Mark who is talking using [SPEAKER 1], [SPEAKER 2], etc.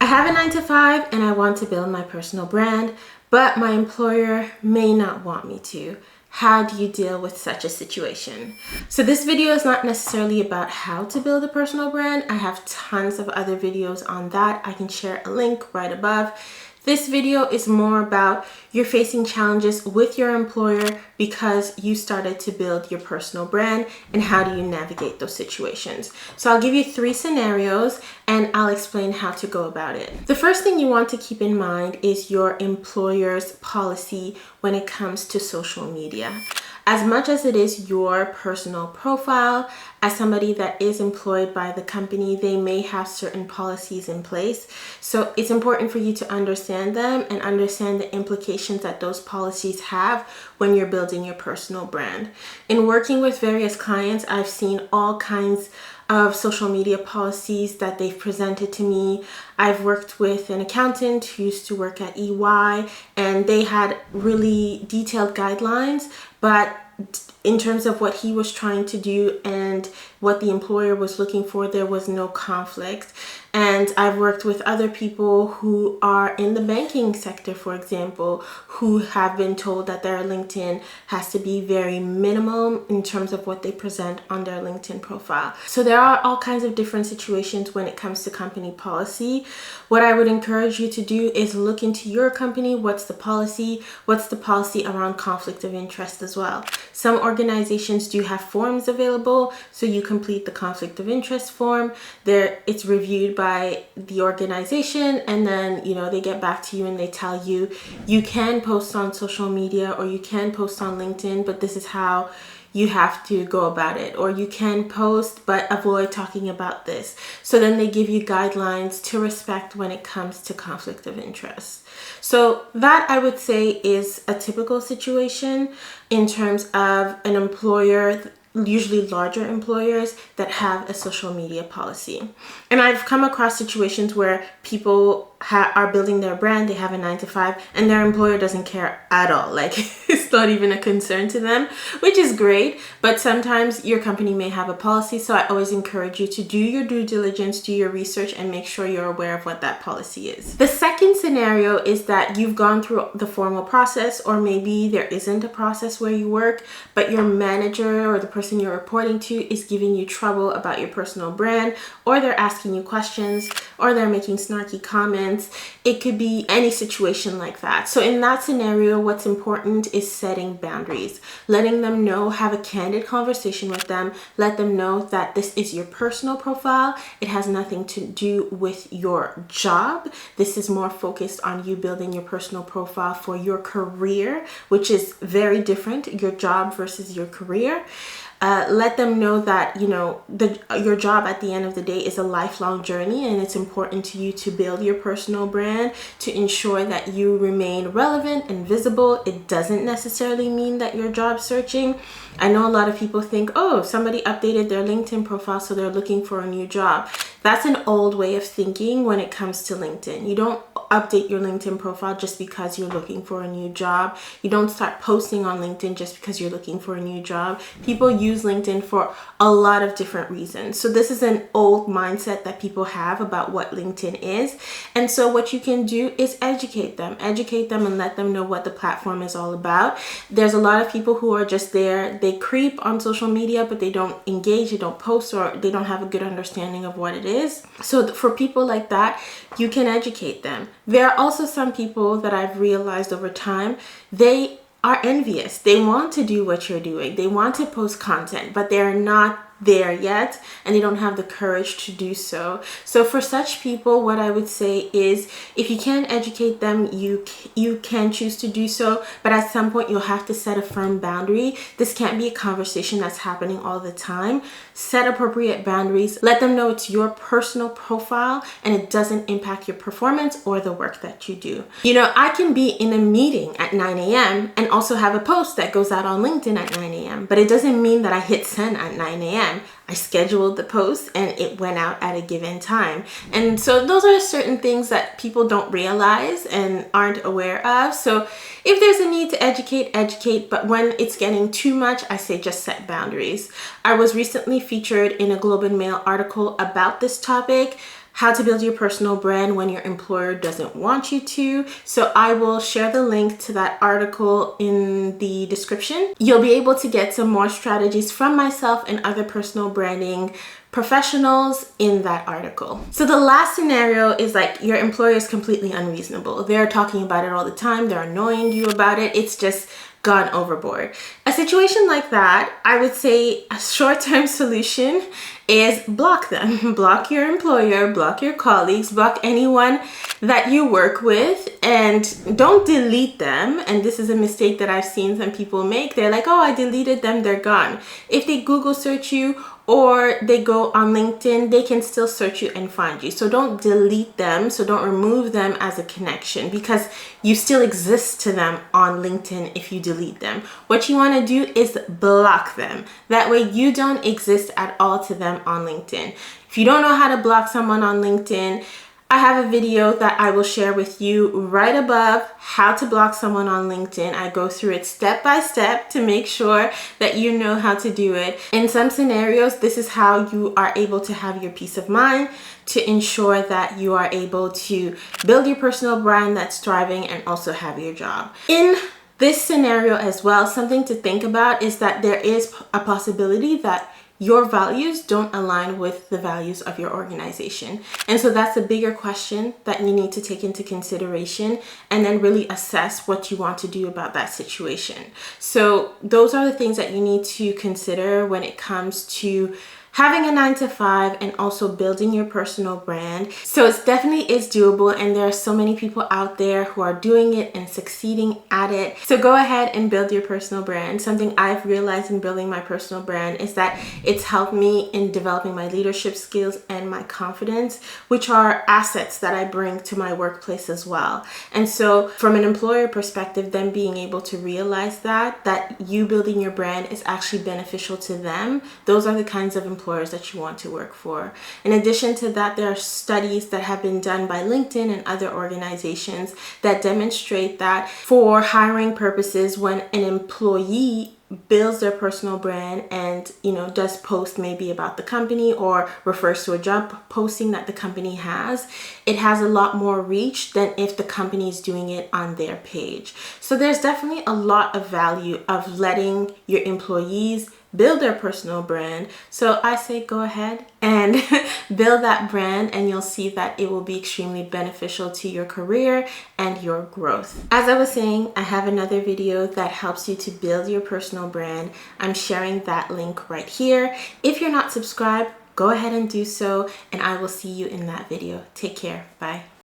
[SPEAKER 1] have a 9 to 5 and I want to build my personal brand, but my employer may not want me to. How do you deal with such a situation? So this video is not necessarily about how to build a personal brand. I have tons of other videos on that. I can share a link right above. This video is more about you're facing challenges with your employer because you started to build your personal brand, and how do you navigate those situations. So I'll give you 3 scenarios and I'll explain how to go about it. The first thing you want to keep in mind is your employer's policy when it comes to social media. As much as it is your personal profile, as somebody that is employed by the company, they may have certain policies in place. So it's important for you to understand them and understand the implications that those policies have when you're building your personal brand. In working with various clients, I've seen all kinds of social media policies that they've presented to me. I've worked with an accountant who used to work at EY, and they had really detailed guidelines, but in terms of what he was trying to do and what the employer was looking for, there was no conflict. And I've worked with other people who are in the banking sector, for example, who have been told that their LinkedIn has to be very minimal in terms of what they present on their LinkedIn profile. So there are all kinds of different situations when it comes to company policy. What I would encourage you to do is look into your company. What's the policy? What's the policy around conflict of interest as well? Some organizations do have forms available, so you complete the conflict of interest form. It's reviewed by the organization, and then they get back to you and they tell you you can post on social media or you can post on LinkedIn, but this is how you have to go about it, or you can post but avoid talking about this. So then they give you guidelines to respect when it comes to conflict of interest. So that, I would say, is a typical situation in terms of an employer, usually larger employers that have a social media policy. And I've come across situations where people are building their brand, they have a 9 to 5, and their employer doesn't care at all. Like, it's not even a concern to them, which is great. But sometimes your company may have a policy, so I always encourage you to do your due diligence, do your research, and make sure you're aware of what that policy is. The second scenario is that you've gone through the formal process, or maybe there isn't a process where you work, but your manager or the person you're reporting to is giving you trouble about your personal brand, or they're asking you questions, or they're making snarky comments. It could be any situation like that. So in that scenario, what's important is setting boundaries, letting them know, have a candid conversation with them, let them know that this is your personal profile. It has nothing to do with your job. This is more focused on you building your personal profile for your career, which is very different, your job versus your career. Let them know that your job at the end of the day is a lifelong journey, and it's important to you to build your personal brand to ensure that you remain relevant and visible. It doesn't necessarily mean that you're job searching. I know a lot of people think, oh, somebody updated their LinkedIn profile, so they're looking for a new job. That's an old way of thinking when it comes to LinkedIn. You don't update your LinkedIn profile just because you're looking for a new job. You don't start posting on LinkedIn just because you're looking for a new job. People use LinkedIn for a lot of different reasons. So this is an old mindset that people have about what LinkedIn is. And so what you can do is educate them and let them know what the platform is all about. There's a lot of people who are just there. They creep on social media, but they don't engage, they don't post, or they don't have a good understanding of what it is. So for people like that, you can educate them. There are also some people that I've realized over time, they are envious. They want to do what you're doing. They want to post content, but they're not there yet, and they don't have the courage to do so. So for such people, what I would say is, if you can educate them, you can choose to do so, but at some point you'll have to set a firm boundary. This can't be a conversation that's happening all the time. Set appropriate boundaries. Let them know it's your personal profile and it doesn't impact your performance or the work that you do. I can be in a meeting at 9 a.m. and also have a post that goes out on LinkedIn at 9 a.m., but it doesn't mean that I hit send at 9 a.m. I scheduled the post and it went out at a given time. And so those are certain things that people don't realize and aren't aware of. So if there's a need to educate, but when it's getting too much, I say just set boundaries. I was recently featured in a Globe and Mail article about this topic. how to build your personal brand when your employer doesn't want you to. So I will share the link to that article in the description. You'll be able to get some more strategies from myself and other personal branding professionals in that article. So the last scenario is like your employer is completely unreasonable. They're talking about it all the time. They're annoying you about it. It's just gone overboard. A situation like that, I would say a short-term solution is block them. Block your employer, block your colleagues, block anyone that you work with, and don't delete them. And this is a mistake that I've seen some people make. They're like, oh, I deleted them, they're gone. If they Google search you or they go on LinkedIn, they can still search you and find you. So don't delete them. So don't remove them as a connection, because you still exist to them on LinkedIn if you delete them. What you want to do is block them. That way you don't exist at all to them on LinkedIn. If you don't know how to block someone on LinkedIn, I have a video that I will share with you right above, how to block someone on LinkedIn. I go through it step by step to make sure that you know how to do it. In some scenarios, this is how you are able to have your peace of mind, to ensure that you are able to build your personal brand that's thriving and also have your job. In this scenario as well, something to think about is that there is a possibility that your values don't align with the values of your organization. And so that's a bigger question that you need to take into consideration and then really assess what you want to do about that situation. So those are the things that you need to consider when it comes to having a 9-to-5 and also building your personal brand. So it definitely is doable, and there are so many people out there who are doing it and succeeding at it. So go ahead and build your personal brand. Something I've realized in building my personal brand is that it's helped me in developing my leadership skills and my confidence, which are assets that I bring to my workplace as well. And so from an employer perspective, them being able to realize that you building your brand is actually beneficial to them, those are the kinds of employers that you want to work for. In addition to that, there are studies that have been done by LinkedIn and other organizations that demonstrate that for hiring purposes, when an employee builds their personal brand and does post maybe about the company or refers to a job posting that the company has, it has a lot more reach than if the company is doing it on their page. So there's definitely a lot of value of letting your employees build their personal brand. So I say go ahead and build that brand, and you'll see that it will be extremely beneficial to your career and your growth. As I was saying, I have another video that helps you to build your personal brand. I'm sharing that link right here. If you're not subscribed, go ahead and do so, and I will see you in that video. Take care. Bye.